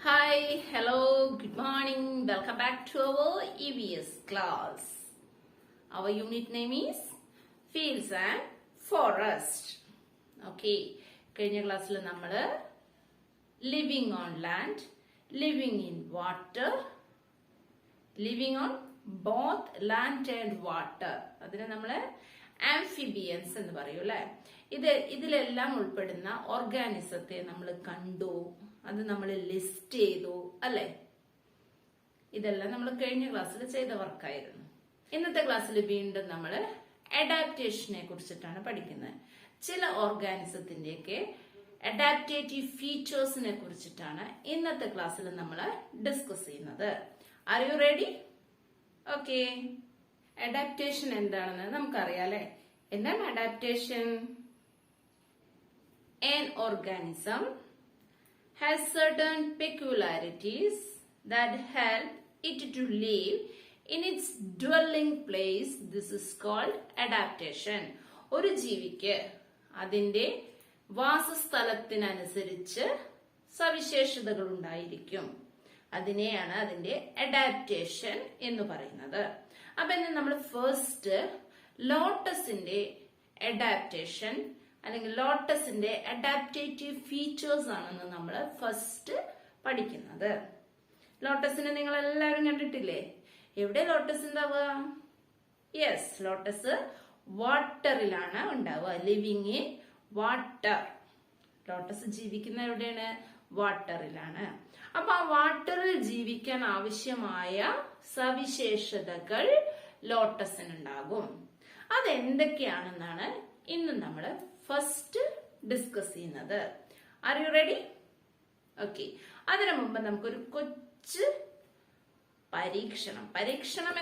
Hi, hello, good morning. Welcome back to our EVS class. Our unit name is Fields and Forest. Okay, കഴിഞ്ഞ ക്ലാസ്സിൽ നമ്മൾ living on land, living in water, living on both land and water. അതിനെ നമ്മൾ amphibians എന്ന് പറയും അല്ലെ. ഇതിലെല്ലാം ഉൾപ്പെടുന്ന ഓർഗാനിസത്തെ നമ്മൾ കണ്ടു, അത് നമ്മൾ ലിസ്റ്റ് ചെയ്തു അല്ലെ. ഇതെല്ലാം നമ്മൾ കഴിഞ്ഞ ക്ലാസ്സിൽ ചെയ്ത വർക്കായിരുന്നു. ഇന്നത്തെ ക്ലാസ്സിൽ വീണ്ടും നമ്മൾ അഡാപ്റ്റേഷനെ കുറിച്ചിട്ടാണ് പഠിക്കുന്നത്. ചില ഓർഗാനിസത്തിന്റെയൊക്കെ അഡാപ്റ്റേറ്റീവ് ഫീച്ചേഴ്സിനെ കുറിച്ചിട്ടാണ് ഇന്നത്തെ ക്ലാസ്സിൽ നമ്മൾ ഡിസ്കസ് ചെയ്യുന്നത്. Are you ready? Okay. Adaptation എന്താണെന്ന് നമുക്കറിയാം അല്ലെ. എന്താണ് adaptation? An organism has certain peculiarities that help it to live in its dwelling place. This is called adaptation. ഒരു ജീവിക്ക് അതിന്റെ വാസസ്ഥലത്തിനനുസരിച്ച് സവിശേഷതകൾ ഉണ്ടായിരിക്കും. അതിനെയാണ് അതിന്റെ അഡാപ്റ്റേഷൻ എന്ന് പറയുന്നത്. അപ്പൊ നമ്മൾ ഫസ്റ്റ് ലോട്ടസിന്റെ അഡാപ്റ്റേഷൻ അല്ലെങ്കിൽ ലോട്ടസിന്റെ അഡാപ്റ്റേറ്റീവ് ഫീച്ചേഴ്സ് ആണെന്ന് നമ്മൾ ഫസ്റ്റ് പഠിക്കുന്നത്. ലോട്ടസിനെ നിങ്ങൾ എല്ലാവരും കണ്ടിട്ടില്ലേ? എവിടെ ലോട്ടസ് ഉണ്ടാവുക? യെസ്, ലോട്ടസ് വാട്ടറിലാണ് ഉണ്ടാവുക. Living in water. ലോട്ടസ് ജീവിക്കുന്ന എവിടെയാണ്? വാട്ടറിലാണ്. അപ്പൊ ആ വാട്ടറിൽ ജീവിക്കാൻ ആവശ്യമായ സവിശേഷതകൾ ലോട്ടസിനുണ്ടാകും. അതെന്തൊക്കെയാണെന്നാണ് ഇന്ന് നമ്മൾ ഫസ്റ്റ് ഡിസ്കസ് ചെയ്യുന്നത്. Are you ready? ഓക്കെ. അതിനു മുമ്പ് നമുക്കൊരു കൊച്ചു പരീക്ഷണം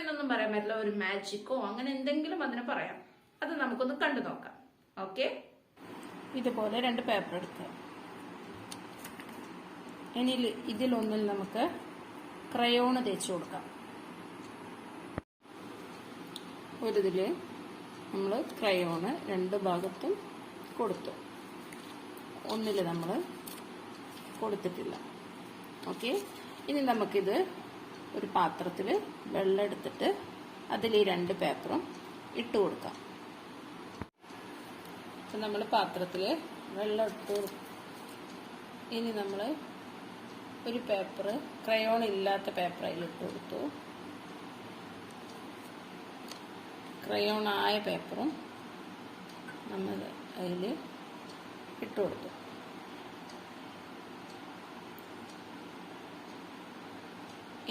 എന്നൊന്നും പറയാൻ പറ്റില്ല, ഒരു മാജിക്കോ അങ്ങനെ എന്തെങ്കിലും അതിന് പറയാം. അത് നമുക്കൊന്ന് കണ്ടു നോക്കാം. ഓക്കെ. ഇതുപോലെ രണ്ട് പേപ്പർ എടുക്കുക. ഇനി ഇതിലൊന്നിൽ നമുക്ക് ക്രയോണ് തേച്ച് കൊടുക്കാം. ഒരിതില് നമ്മൾ ക്രയോണ് രണ്ട് ഭാഗത്തും കൊടുത്തു, ഒന്നില് നമ്മൾ കൊടുത്തിട്ടില്ല. ഓക്കെ. ഇനി നമുക്കിത് ഒരു പാത്രത്തിൽ വെള്ളം എടുത്തിട്ട് അതിൽ ഈ രണ്ട് പേപ്പറും ഇട്ട് കൊടുക്കാം. അപ്പം നമ്മൾ പാത്രത്തിൽ വെള്ളം ഇട്ട്, ഇനി നമ്മൾ ഒരു പേപ്പർ, ക്രയോൺ ഇല്ലാത്ത പേപ്പർ അതിലിട്ട് കൊടുത്തു. ക്രയോൺ ആയ പേപ്പറും നമ്മൾ അതിൽ ഇട്ട് കൊടുത്തു.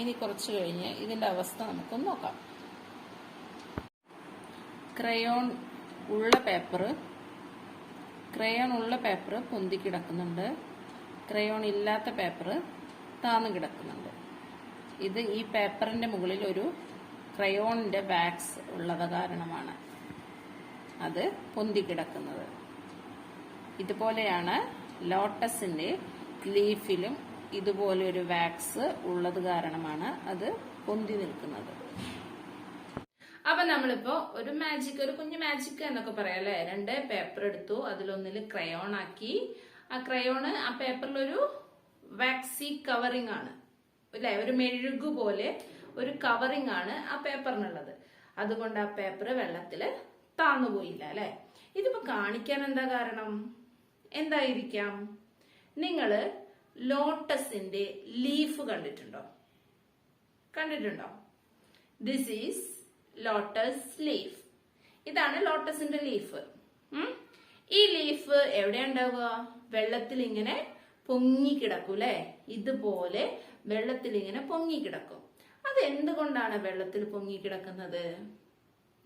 ഇനി കുറച്ച് കഴിഞ്ഞ് ഇതിന്റെ അവസ്ഥ നമുക്കൊന്ന് നോക്കാം. ക്രയോൺ ഉള്ള പേപ്പർ പൊന്തി കിടക്കുന്നുണ്ട്, ക്രയോൺ ഇല്ലാത്ത പേപ്പർ താന്നു കിടക്കുന്നുണ്ട്. ഇത് ഈ പേപ്പറിന്റെ മുകളിൽ ഒരു ക്രയോണിന്റെ വാക്സ് ഉള്ളത് കാരണമാണ് അത് പൊന്തി കിടക്കുന്നത്. ഇതുപോലെയാണ് ലോട്ടസിന്റെ ലീഫിലും ഇതുപോലെ ഒരു വാക്സ് ഉള്ളത് കാരണമാണ് അത് പൊന്തി നിൽക്കുന്നത്. അപ്പൊ നമ്മളിപ്പോ ഒരു കുഞ്ഞു മാജിക് എന്നൊക്കെ പറയാം അല്ലെ. രണ്ട് പേപ്പർ എടുത്തു, അതിലൊന്നിൽ ക്രയോൺ ആക്കി. ആ ക്രയോണ് ആ പേപ്പറിൽ ഒരു വാക്സി കവറിംഗ് ആണ് അല്ലെ, ഒരു മെഴുകു പോലെ ഒരു കവറിംഗ് ആണ് ആ പേപ്പറിനുള്ളത്. അതുകൊണ്ട് ആ പേപ്പർ വെള്ളത്തില് താന്നുപോയില്ല അല്ലെ. ഇതിപ്പോ കാണിക്കാൻ എന്താ കാരണം? എന്തായിരിക്കാം? നിങ്ങള് ലോട്ടസിന്റെ ലീഫ് കണ്ടിട്ടുണ്ടോ? This is lotus leaf. ഇതാണ് ലോട്ടസിന്റെ ലീഫ്. ഈ ലീഫ് എവിടെയാ ഉണ്ടാവുക? വെള്ളത്തിൽ ഇങ്ങനെ പൊങ്ങി കിടക്കും അല്ലെ. ഇതുപോലെ വെള്ളത്തിൽ ഇങ്ങനെ പൊങ്ങി കിടക്കും. അത് എന്തുകൊണ്ടാണ് വെള്ളത്തിൽ പൊങ്ങി കിടക്കുന്നത്?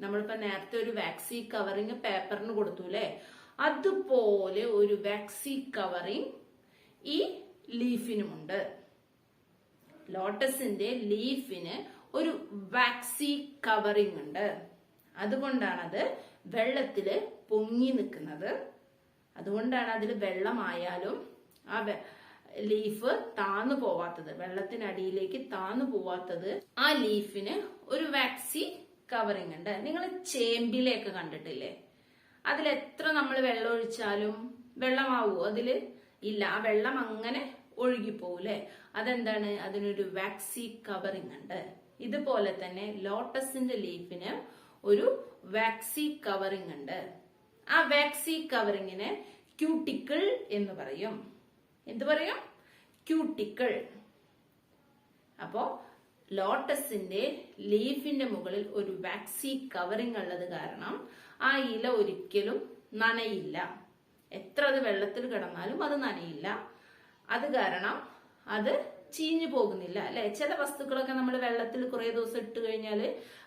നമ്മളിപ്പോ നേരത്തെ ഒരു വാക്സി കവറിങ് പേപ്പറിന് കൊടുത്തു അല്ലെ, അതുപോലെ ഒരു വാക്സി കവറിങ് ഈ ലീഫിനുമുണ്ട്. ലോട്ടസിന്റെ ലീഫിന് ഒരു വാക്സി കവറിങ് ഉണ്ട്. അതുകൊണ്ടാണ് അത് വെള്ളത്തില് പൊങ്ങി നിൽക്കുന്നത്. അതുകൊണ്ടാണ് അതിൽ വെള്ളമായാലും ആ ലീഫ് താന്നു പോവാത്തത്, വെള്ളത്തിനടിയിലേക്ക് താന്നു പോവാത്തത്. ആ ലീഫിന് ഒരു വാക്സി കവറിങ് ഉണ്ട്. നിങ്ങൾ ചേമ്പിലൊക്കെ കണ്ടിട്ടില്ലേ? അതിലെത്ര നമ്മൾ വെള്ളം ഒഴിച്ചാലും വെള്ളമാവോ അതില്? ഇല്ല. ആ വെള്ളം അങ്ങനെ ഒഴുകിപ്പോകൂലേ, അതെന്താണ്? അതിനൊരു വാക്സി കവറിംഗ് ഉണ്ട്. ഇതുപോലെ തന്നെ ലോട്ടസിന്റെ ലീഫിന് ഒരു വാക്സി കവറിംഗ് ഉണ്ട്. ആ വാക്സി കവറിങ്ങിന് ക്യൂട്ടിക്കിൾ എന്ന് പറയും. എന്ത് പറയും? ക്യൂട്ടിക്കിൾ. അപ്പോ ലോട്ടസിന്റെ ലീഫിന്റെ മുകളിൽ ഒരു വാക്സി കവറിംഗ് ഉള്ളത് കാരണം ആ ഇല ഒരിക്കലും നനയില്ല. എത്ര അത് വെള്ളത്തിൽ കിടന്നാലും അത് നനയില്ല. അത് കാരണം അത് ചീഞ്ഞു പോകുന്നില്ല അല്ലെ. ചില വസ്തുക്കളൊക്കെ നമ്മൾ വെള്ളത്തിൽ കുറെ ദിവസം ഇട്ട് കഴിഞ്ഞാൽ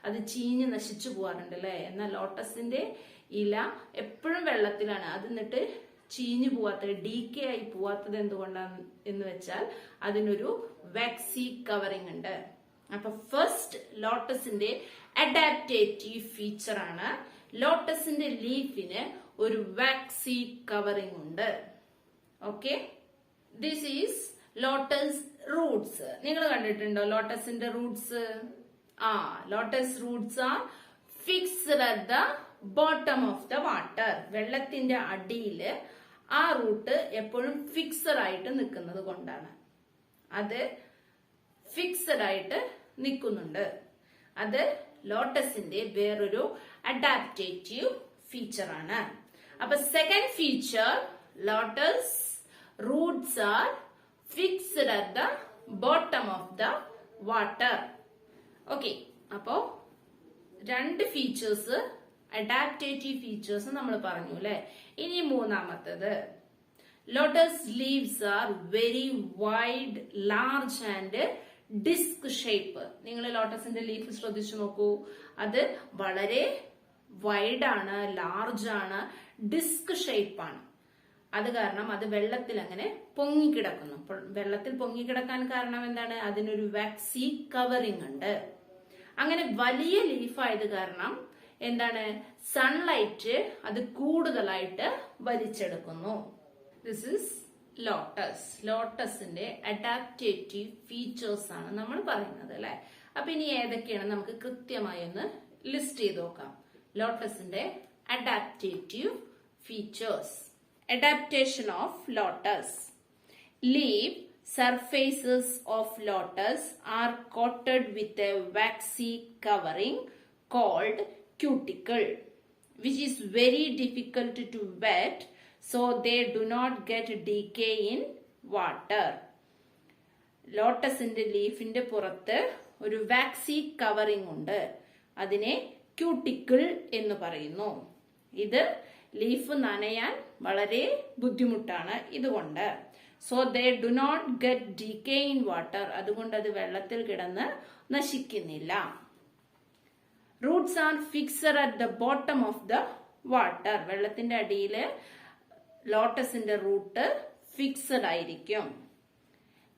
അത് ചീഞ്ഞ് നശിച്ചു പോവാറുണ്ട് അല്ലെ. എന്നാൽ ലോട്ടസിന്റെ ഇല എപ്പോഴും വെള്ളത്തിലാണ്. അത് എന്നിട്ട് ചീഞ്ഞു പോവാത്തത്, ഡീക്കേ ആയി പോവാത്തത് എന്തുകൊണ്ടാണ് എന്ന് വെച്ചാൽ അതിനൊരു വാക്സി കവറിംഗ് ഉണ്ട്. അപ്പൊ ഫസ്റ്റ് ലോട്ടസിന്റെ അഡാപ്റ്റേറ്റീവ് ഫീച്ചർ ആണ് ലോട്ടസിന്റെ ലീഫിന് ഒരു വാക്സി കവറിംഗ് ഉണ്ട്. Okay, this is lotus roots. നിങ്ങൾ കണ്ടിട്ടുണ്ടോ ലോട്ടസിന്റെ roots? Lotus roots are fixed at the bottom of the water. വെള്ളത്തിന്റെ അടിയില് ആ റൂട്ട് എപ്പോഴും ഫിക്സഡ് ആയിട്ട് നിൽക്കുന്നത് കൊണ്ടാണ്. അത് ഫിക്സഡ് ആയിട്ട് നിൽക്കുന്നുണ്ട്. അത് ലോട്ടസിന്റെ വേറൊരു അഡാപ്റ്റേറ്റീവ് ഫീച്ചർ ആണ്. അപ്പൊ second feature, lotus roots are fixed at the bottom of the water. Okay, അപ്പോ രണ്ട് ഫീച്ചേഴ്സ്, അഡാപ്റ്റേറ്റീവ് ഫീച്ചേഴ്സ് നമ്മൾ പറഞ്ഞു അല്ലെ. ഇനി മൂന്നാമത്തത്, lotus leaves are very wide, large and disc shape. നിങ്ങൾ ലോട്ടസിന്റെ ലീഫ് ശ്രദ്ധിച്ചു നോക്കൂ. അത് വളരെ വൈഡ് ആണ്, ലാർജ് ആണ്, ഡിസ്ക് ഷേപ്പ് ആണ്. അത് കാരണം അത് വെള്ളത്തിൽ അങ്ങനെ പൊങ്ങിക്കിടക്കുന്നു. വെള്ളത്തിൽ പൊങ്ങിക്കിടക്കാൻ കാരണം എന്താണ്? അതിനൊരു വാക്സി കവറിംഗ് ഉണ്ട്. അങ്ങനെ വലിയ ലീഫായത് കാരണം എന്താണ്? സൺലൈറ്റ് അത് കൂടുതലായിട്ട് വലിച്ചെടുക്കുന്നു. This is lotus. ലോട്ടസിന്റെ അഡാപ്റ്റേറ്റീവ് ഫീച്ചേഴ്സ് ആണ് നമ്മൾ പറയുന്നത് അല്ലെ. അപ്പൊ ഇനി ഏതൊക്കെയാണ് നമുക്ക് കൃത്യമായി ഒന്ന് ലിസ്റ്റ് ചെയ്ത് നോക്കാം. ലോട്ടസിന്റെ adaptive features. Adaptation of lotus. Leaf surfaces of lotus are coated with a waxy covering called cuticle, which is very difficult to wet, so they do not get decay in water. ലോട്ടസിന്റെ ലീഫിന്റെ പുറത്ത് ഒരു waxy covering ഉണ്ട്. അതിനെ cuticle എന്ന് പറയുന്നു. ഇത് leaf നനയാൻ വളരെ ബുദ്ധിമുട്ടാണ് ഇതുകൊണ്ട്. So they do not get decay in water. അതുകൊണ്ട് അത് വെള്ളത്തിൽ കിടന്ന് നശിക്കുന്നില്ല. Roots are fixed at the bottom of the water. വെള്ളത്തിന്റെ അടിയില് ലോട്ടസിന്റെ റൂട്ട് ഫിക്സഡ് ആയിരിക്കും.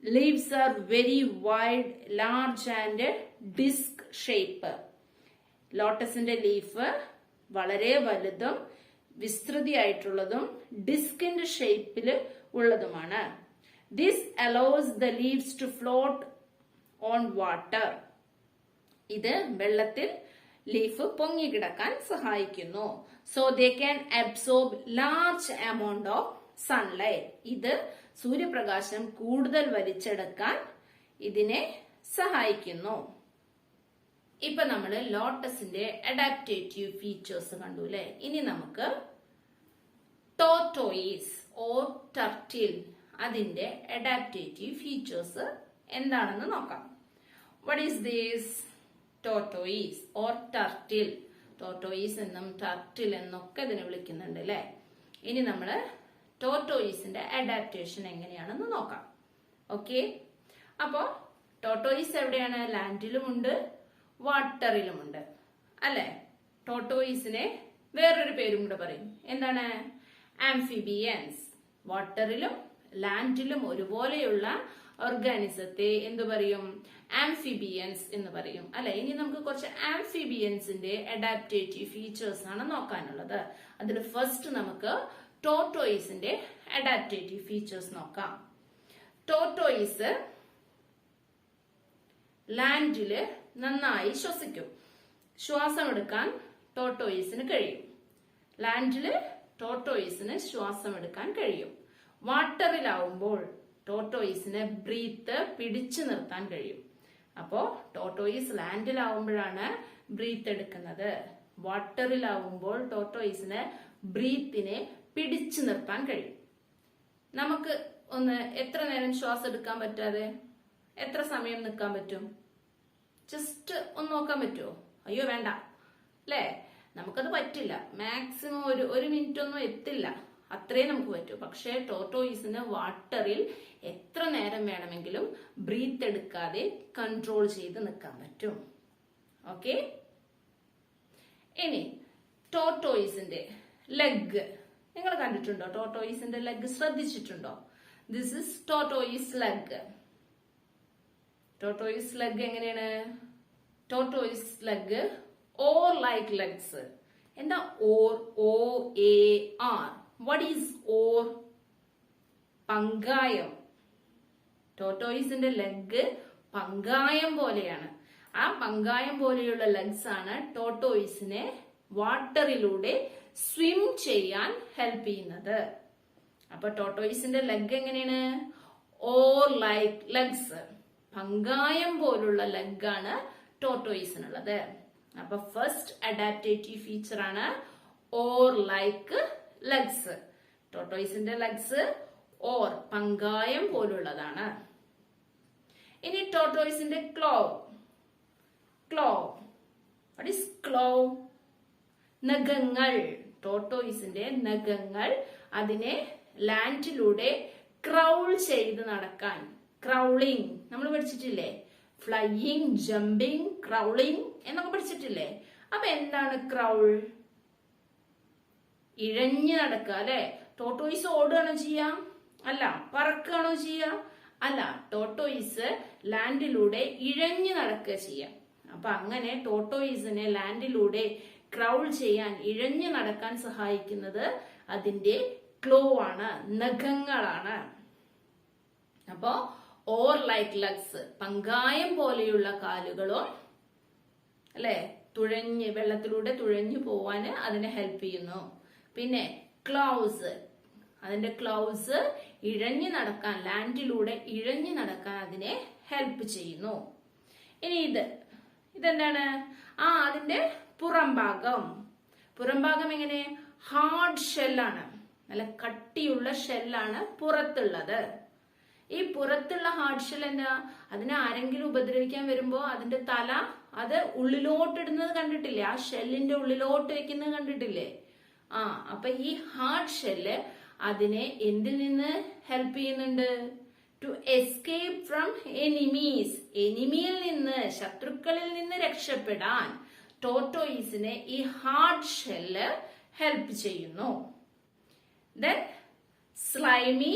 Leaves are very wide, large and disc shape. ലോട്ടസിന്റെ ലീഫ് വളരെ വലുതും വിസ്തൃതിയായിട്ടുള്ളതും ഡിസ്കിന്റെ ഷേപ്പിൽ ഉള്ളതുമാണ്. This allows the leaves to float on water. ഇത് വെള്ളത്തിൽ ലീഫ് പൊങ്ങിക്കിടക്കാൻ സഹായിക്കുന്നു. So they can absorb large amount of sunlight. ഇത് സൂര്യപ്രകാശം കൂടുതൽ വലിച്ചെടുക്കാൻ ഇതിനെ സഹായിക്കുന്നു. ഇപ്പൊ നമ്മള് ലോട്ടസിന്റെ അഡാപ്റ്റേറ്റീവ് ഫീച്ചേഴ്സ് കണ്ടു അല്ലെ. ഇനി നമുക്ക് ടോർട്ടോയിസ് ഓർ ടർട്ടിൽ, അതിന്റെ അഡാപ്റ്റേറ്റീവ് ഫീച്ചേഴ്സ് എന്താണെന്ന് നോക്കാം. What is this? Tortoise or turtle. Tortoise എന്നും ടർട്ടിൽ എന്നൊക്കെ ഇതിനെ വിളിക്കുന്നുണ്ട് അല്ലെ. ഇനി നമ്മള് ടോർട്ടോയിസിന്റെ അഡാപ്റ്റേഷൻ എങ്ങനെയാണെന്ന് നോക്കാം. ഓക്കെ, അപ്പോ ടോർട്ടോയിസ് എവിടെയാണ്? ലാൻഡിലുമുണ്ട്, വാട്ടറിലുമുണ്ട് അല്ലെ. ടോർട്ടോയിസിനെ വേറൊരു പേരും കൂടെ പറയും. എന്താണ്? ആംഫിബിയൻസ്. വാട്ടറിലും ലാൻഡിലും ഒരുപോലെയുള്ള ഓർഗാനിസത്തെ എന്തു പറയും? ആംഫിബിയൻസ് എന്ന് പറയും അല്ലെ. ഇനി നമുക്ക് കുറച്ച് ആംഫിബിയൻസിന്റെ അഡാപ്റ്റേറ്റീവ് ഫീച്ചേഴ്സ് ആണ് നോക്കാനുള്ളത്. അതിൽ ഫസ്റ്റ് നമുക്ക് ടോർട്ടോയിസിന്റെ അഡാപ്റ്റേറ്റീവ് ഫീച്ചേഴ്സ് നോക്കാം. ടോർട്ടോയിസ് ലാൻഡില് നന്നായി ശ്വസിക്കും. ശ്വാസം എടുക്കാൻ ടോർട്ടോയിസിന് കഴിയും. ലാൻഡില് ടോർട്ടോയിസിന് ശ്വാസം എടുക്കാൻ കഴിയും. വാട്ടറിലാവുമ്പോൾ ടോർട്ടോയിസിന് ബ്രീത്ത് പിടിച്ചു നിർത്താൻ കഴിയും. അപ്പോ ടോർട്ടോയിസ് ലാൻഡിലാവുമ്പോഴാണ് ബ്രീത്ത് എടുക്കുന്നത്. വാട്ടറിലാവുമ്പോൾ ടോർട്ടോയിസിന് ബ്രീത്തിനെ പിടിച്ചു നിർത്താൻ കഴിയും. നമുക്ക് ഒന്ന് എത്ര നേരം ശ്വാസം എടുക്കാൻ പറ്റാതെ എത്ര സമയം നിൽക്കാൻ പറ്റും? ജസ്റ്റ് ഒന്ന് നോക്കാൻ പറ്റുമോ? അയ്യോ വേണ്ട അല്ലേ, നമുക്കത് പറ്റില്ല. മാക്സിമം ഒരു മിനിറ്റ് ഒന്നും എത്തില്ല, അത്രേ നമുക്ക് പറ്റൂ. പക്ഷേ ടോർട്ടോയിസിന് വാട്ടറിൽ എത്ര നേരം വേണമെങ്കിലും ബ്രീത്ത് എടുക്കാതെ കൺട്രോൾ ചെയ്ത് നിൽക്കാൻ പറ്റും. ഓക്കെ, ഇനി ടോർട്ടോയിസിന്റെ ലെഗ് നിങ്ങൾ കണ്ടിട്ടുണ്ടോ? ടോർട്ടോയിസിന്റെ ലെഗ് ശ്രദ്ധിച്ചിട്ടുണ്ടോ? This is tortoise leg. Tortoise leg എങ്ങനെയാണ്? Tortoise leg oar like legs. എന്താ oar? OAR. What is oar? പങ്കായം. ടോർട്ടോയിസിന്റെ ലെഗ് പങ്കായം പോലെയാണ്. ആ പങ്കായം പോലെയുള്ള ലെഗ്സ് ആണ് ടോർട്ടോയിസിനെ വാട്ടറിലൂടെ സ്വിം ചെയ്യാൻ ഹെൽപ്പ് ചെയ്യുന്നത്. അപ്പൊ ടോർട്ടോയിസിന്റെ ലെഗ് എങ്ങനെയാണ്? Oar like legs. പങ്കായം പോലുള്ള ലെഗാണ് ടോർട്ടോയിസിനുള്ളത്. അപ്പൊ ഫസ്റ്റ് അഡാപ്റ്റേറ്റീവ് ഫീച്ചർ ആണ് ഓർ ലൈക്ക് ലെഗ്സ്. ടോർട്ടോയിസിന്റെ ലെഗ്സ് ഓർ പങ്കായം പോലുള്ളതാണ്. ഇനി ടോർട്ടോയിസിന്റെ ക്ലോ. വാട്ട് ഈസ് ക്ലോ? നഖങ്ങൾ. ടോർട്ടോയിസിന്റെ നഖങ്ങൾ അതിനെ ലാൻഡിലൂടെ ക്രൗൾ ചെയ്ത് നടക്കാൻ. ക്രൗളിംഗ് നമ്മൾ പഠിച്ചിട്ടില്ലേ? ഫ്ലൈയിങ്, ജമ്പിങ്, ക്രൗളിംഗ് എന്നൊക്കെ പഠിച്ചിട്ടില്ലേ? അപ്പൊ എന്താണ് ക്രൗൾ? ഇഴഞ്ഞു നടക്കുക അല്ലെ? ടോർട്ടോയിസ് ഓടുകയാണോ ചെയ്യാ? അല്ല. പറക്കുകയാണോ ചെയ്യാ? അല്ല. ടോർട്ടോയിസ് ലാൻഡിലൂടെ ഇഴഞ്ഞു നടക്കുക ചെയ്യാം. അപ്പൊ അങ്ങനെ ടോർട്ടോയിസിനെ ലാൻഡിലൂടെ ക്രൗൾ ചെയ്യാൻ, ഇഴഞ്ഞു നടക്കാൻ സഹായിക്കുന്നത് അതിന്റെ ക്ലോ ആണ്, നഖങ്ങളാണ്. അപ്പോ ഓർ ലൈക്ക് ലെഗ്സ്, പങ്കായം പോലെയുള്ള കാലുകളും അല്ലെ, വെള്ളത്തിലൂടെ തുഴഞ്ഞു പോവാന് അതിനെ ഹെൽപ്പ് ചെയ്യുന്നു. പിന്നെ ക്ലൗസ്, അതിന്റെ ക്ലൗസ് ഇഴഞ്ഞു നടക്കാൻ, ലാൻഡിലൂടെ ഇഴഞ്ഞു നടക്കാൻ അതിനെ ഹെൽപ്പ് ചെയ്യുന്നു. ഇനി ഇതെന്താണ്? അതിന്റെ പുറംഭാഗം. പുറംഭാഗം എങ്ങനെ? ഹാർഡ് ഷെല്ലാണ്, നല്ല കട്ടിയുള്ള ഷെല്ലാണ് പുറത്തുള്ളത്. ഈ പുറത്തുള്ള ഹാർഡ് ഷെൽ എന്താ? അതിനെ ആരെങ്കിലും ഉപദ്രവിക്കാൻ വരുമ്പോ അതിന്റെ തല അത് ഉള്ളിലോട്ടിടുന്നത് കണ്ടിട്ടില്ലേ? ആ ഷെല്ലിന്റെ ഉള്ളിലോട്ട് വെക്കുന്നത് കണ്ടിട്ടില്ലേ? അപ്പൊ ഈ ഹാർഡ് ഷെല്ല് അതിനെ എന്തിൽ നിന്ന് ഹെൽപ്പ് ചെയ്യുന്നുണ്ട്? To escape from enemies. എനിമിയിൽ നിന്ന്, ശത്രുക്കളിൽ നിന്ന് രക്ഷപ്പെടാൻ ടോർട്ടോയിസിനെ ഈ ഹാർഡ് ഷെല്ല് ഹെൽപ്പ് ചെയ്യുന്നു. Then slimy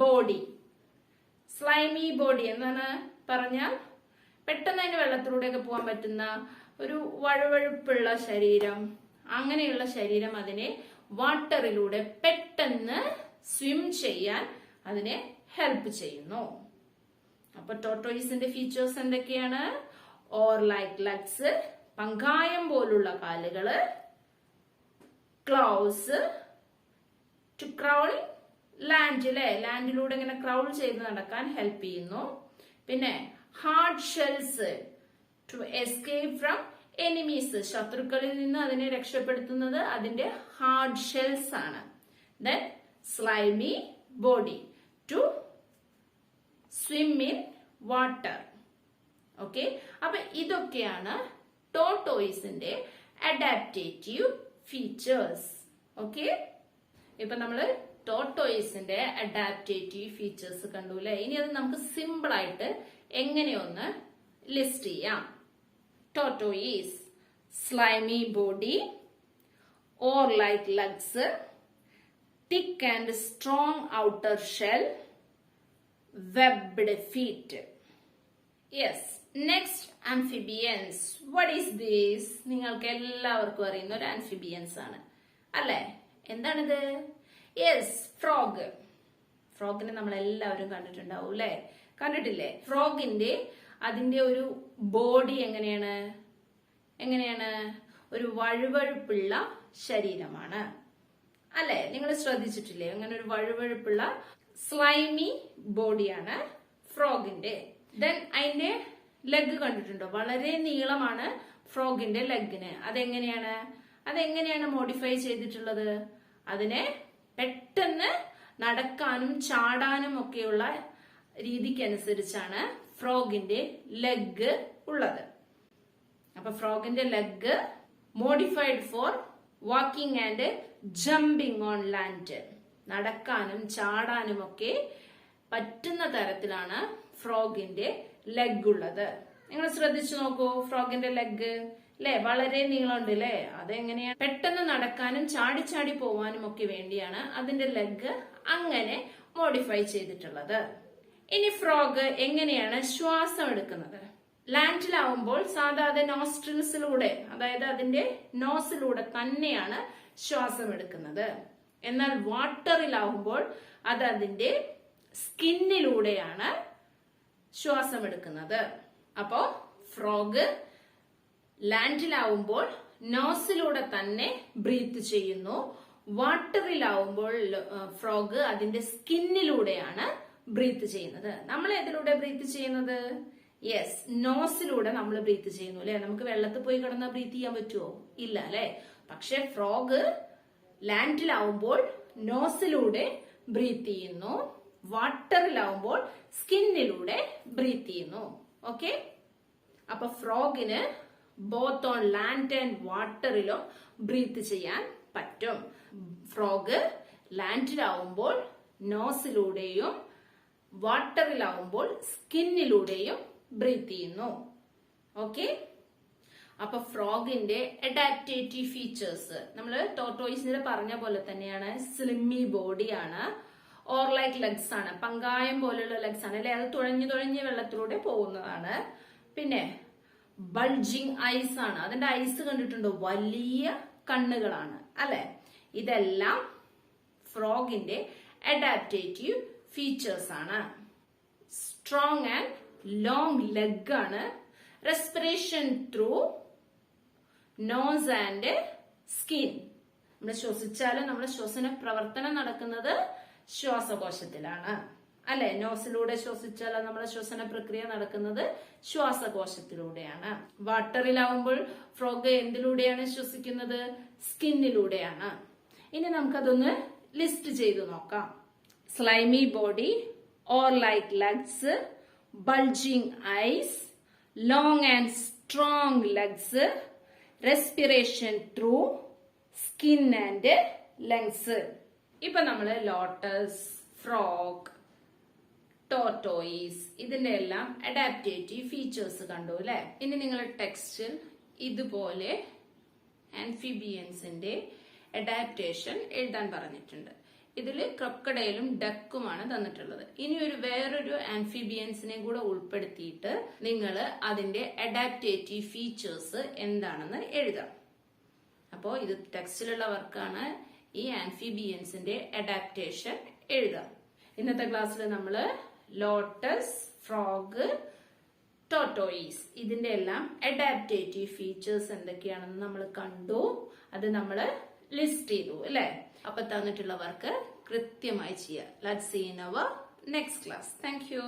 body. Slimy body എന്നാണ് പറഞ്ഞാൽ പെട്ടെന്ന് അതിന് വെള്ളത്തിലൂടെയൊക്കെ പോകാൻ പറ്റുന്ന ഒരു വഴുവഴുപ്പുള്ള ശരീരം. അങ്ങനെയുള്ള ശരീരം അതിനെ വാട്ടറിലൂടെ പെട്ടെന്ന് സ്വിം ചെയ്യാൻ അതിനെ ഹെൽപ്പ് ചെയ്യുന്നു. അപ്പൊ ടോർട്ടോയിസിന്റെ ഫീച്ചേഴ്സ് എന്തൊക്കെയാണ്? ഓർ ലൈക്ക് ലെഗ്സ്, പങ്കായം പോലുള്ള കാലുകള്, ക്ലൗസ്, ടു ക്രൗൾ ലാൻഡിലൂടെ ഇങ്ങനെ ക്രൗൾ ചെയ്ത് നടക്കാൻ ഹെൽപ്പ് ചെയ്യുന്നു. പിന്നെ hard shells, to escape from enemies, ശത്രുക്കളിൽ നിന്ന് അതിനെ രക്ഷപ്പെടുത്തുന്നത് അതിന്റെ ഹാർഡ് ഷെൽസ് ആണ്. Then slimy body, to swim in water. Okay, അപ്പൊ ഇതൊക്കെയാണ് ടോർട്ടോയിസിന്റെ അഡാപ്റ്റേറ്റീവ് ഫീച്ചേഴ്സ്. ഓക്കെ, ഇപ്പൊ നമ്മള് ടോർട്ടോയിസിന്റെ അഡാപ്റ്റേറ്റീവ് ഫീച്ചേഴ്സ് കണ്ടു അല്ലെ? ഇനി അത് നമുക്ക് സിമ്പിൾ ആയിട്ട് എങ്ങനെയൊന്ന് ലിസ്റ്റ് ചെയ്യാം. Tortoise, slimy body, or like legs, thick and strong outer shell, webbed feet. Yes, next amphibians. What is this? നിങ്ങൾക്ക് എല്ലാവർക്കും അറിയുന്ന ഒരു amphibians ആണ് അല്ലേ? എന്താണിത്? Yes, frog. ഫ്രോഗിനെ നമ്മൾ എല്ലാവരും കണ്ടിട്ടുണ്ടാവും അല്ലെ? കണ്ടിട്ടില്ലേ? ഫ്രോഗിന്റെ അതിന്റെ ഒരു ബോഡി എങ്ങനെയാണ്? ഒരു വഴുവഴുപ്പുള്ള ശരീരമാണ് അല്ലെ? നിങ്ങൾ ശ്രദ്ധിച്ചിട്ടില്ലേ? അങ്ങനെ ഒരു വഴുവഴുപ്പുള്ള സ്ലൈമി ബോഡിയാണ് ഫ്രോഗിന്റെ. ദെൻ അതിന്റെ ലെഗ് കണ്ടിട്ടുണ്ടോ? വളരെ നീളമാണ് ഫ്രോഗിന്റെ ലെഗിന്. അതെങ്ങനെയാണ് മോഡിഫൈ ചെയ്തിട്ടുള്ളത്? അതിനെ പെട്ടെന്ന് നടക്കാനും ചാടാനും ഒക്കെയുള്ള രീതിക്കനുസരിച്ചാണ് ഫ്രോഗിന്റെ ലെഗ് ഉള്ളത്. അപ്പൊ ഫ്രോഗിന്റെ leg modified for walking and jumping on land. നടക്കാനും ചാടാനും ഒക്കെ പറ്റുന്ന തരത്തിലാണ് ഫ്രോഗിന്റെ ലെഗ് ഉള്ളത്. നിങ്ങൾ ശ്രദ്ധിച്ചു നോക്കൂ, ഫ്രോഗിന്റെ ലെഗ് അല്ലെ വളരെ നീളമുണ്ട് അല്ലെ. അതെങ്ങനെയാ? പെട്ടെന്ന് നടക്കാനും ചാടി പോവാനും ഒക്കെ വേണ്ടിയാണ് അതിന്റെ ലെഗ് അങ്ങനെ മോഡിഫൈ ചെയ്തിട്ടുള്ളത്. ഇനി ഫ്രോഗ് എങ്ങനെയാണ് ശ്വാസം എടുക്കുന്നത്? ലാൻഡിലാവുമ്പോൾ സാധാരണ നോസ്ട്രിൽസിലൂടെ, അതായത് അതിന്റെ നോസിലൂടെ തന്നെയാണ് ശ്വാസം എടുക്കുന്നത്. എന്നാൽ വാട്ടറിലാവുമ്പോൾ അത് അതിന്റെ സ്കിന്നിലൂടെയാണ് ശ്വാസം എടുക്കുന്നത്. അപ്പോ ഫ്രോഗ് ലാൻഡിലാവുമ്പോൾ നോസിലൂടെ തന്നെ ബ്രീത്ത് ചെയ്യുന്നു. വാട്ടറിലാവുമ്പോൾ ഫ്രോഗ് അതിന്റെ സ്കിന്നിലൂടെയാണ് ബ്രീത്ത് ചെയ്യുന്നത്. നമ്മൾ ഏതിലൂടെ ബ്രീത്ത് ചെയ്യുന്നത്? യെസ്, നോസിലൂടെ നമ്മൾ ബ്രീത്ത് ചെയ്യുന്നു അല്ലെ. നമുക്ക് വെള്ളത്തിൽ പോയി കിടന്നാൽ ബ്രീത്ത് ചെയ്യാൻ പറ്റുമോ? ഇല്ല അല്ലെ. പക്ഷെ ഫ്രോഗ് ലാൻഡിലാവുമ്പോൾ നോസിലൂടെ ബ്രീത്ത് ചെയ്യുന്നു, വാട്ടറിലാവുമ്പോൾ സ്കിന്നിലൂടെ ബ്രീത്ത് ചെയ്യുന്നു. ഓക്കെ, അപ്പൊ ഫ്രോഗിന് ബോത്ത് ഓൺ ലാൻഡ് ആൻഡ് വാട്ടറിലും ബ്രീത്ത് ചെയ്യാൻ പറ്റും. ഫ്രോഗ് ലാൻഡിലാവുമ്പോൾ നോസിലൂടെയും വാട്ടറിലാവുമ്പോൾ സ്കിന്നിലൂടെയും ബ്രീത്ത് ചെയ്യുന്നു. ഓക്കെ, അപ്പൊ ഫ്രോഗിന്റെ അഡാപ്റ്റേറ്റീവ് ഫീച്ചേഴ്സ് നമ്മൾ ടോർട്ടോയിസിന്റെ പറഞ്ഞ പോലെ തന്നെയാണ്. സ്ലിമ്മി ബോഡിയാണ്, ഓർ ലൈക്ക് ലെഗ്സ് ആണ്, പങ്കായം പോലെയുള്ള ലെഗ്സ് ആണ് അല്ലെ. അത് തുഴഞ്ഞു വെള്ളത്തിലൂടെ പോകുന്നതാണ്. പിന്നെ ബൾജിങ് ഐസ് ആണ്. അതിന്റെ ഐസ് കണ്ടിട്ടുണ്ടോ? വലിയ കണ്ണുകളാണ് അല്ലെ. ഇതെല്ലാം ഫ്രോഗിന്റെ അഡാപ്റ്റേറ്റീവ് ഫീച്ചേഴ്സ് ആണ്. സ്ട്രോങ് ആൻഡ് ലോങ് ലെഗ് ആണ്. Respiration through nose and skin. നമ്മൾ ശ്വസിച്ചാലും നമ്മുടെ ശ്വസന പ്രവർത്തനം നടക്കുന്നത് ശ്വാസകോശത്തിലാണ് അല്ലെ. നോസിലൂടെ ശ്വസിച്ചാൽ നമ്മുടെ ശ്വസന പ്രക്രിയ നടക്കുന്നത് ശ്വാസകോശത്തിലൂടെയാണ്. വാട്ടറിലാവുമ്പോൾ ഫ്രോഗ് എന്തിലൂടെയാണ് ശ്വസിക്കുന്നത്? സ്കിന്നിലൂടെയാണ്. ഇനി നമുക്കതൊന്ന് ലിസ്റ്റ് ചെയ്തു നോക്കാം. Slimy body, or like legs, bulging eyes, long and strong legs, respiration through skin and lungs. ഇപ്പൊ നമ്മള് ലോട്ടസ്, ഫ്രോഗ്, ടോർട്ടോയിസ് ഇതിന്റെ എല്ലാം അഡാപ്റ്റേറ്റീവ് ഫീച്ചേഴ്സ് കണ്ടു അല്ലെ. ഇനി നിങ്ങൾ ടെക്സ്റ്റിൽ ഇതുപോലെ ആംഫിബിയൻസിന്റെ അഡാപ്റ്റേഷൻ എഴുതാൻ പറഞ്ഞിട്ടുണ്ട്. ഇതില് ക്രൊക്കഡൈലും ഡക്കുമാണ് തന്നിട്ടുള്ളത്. ഇനി വേറൊരു ആംഫിബിയൻസിനെ കൂടെ ഉൾപ്പെടുത്തിയിട്ട് നിങ്ങൾ അതിന്റെ അഡാപ്റ്റേറ്റീവ് ഫീച്ചേഴ്സ് എന്താണെന്ന് എഴുതാം. അപ്പോ ഇത് ടെക്സ്റ്റിലുള്ള വർക്കാണ്. ഈ ആംഫിബിയൻസിന്റെ അഡാപ്റ്റേഷൻ എഴുതാം. ഇന്നത്തെ ക്ലാസ്സിൽ നമ്മള് ലോട്ടസ്, ഫ്രോഗ്, ടോർട്ടോയിസ് ഇതിന്റെ എല്ലാം അഡാപ്റ്റേറ്റീവ് ഫീച്ചേഴ്സ് എന്തൊക്കെയാണെന്ന് നമ്മൾ കണ്ടു. അത് നമ്മൾ ലിസ്റ്റ് ചെയ്തു അല്ലെ. അപ്പൊ തന്നിട്ടുള്ള വർക്ക് കൃത്യമായി ചെയ്യുക. Let's see in our next class. Thank U.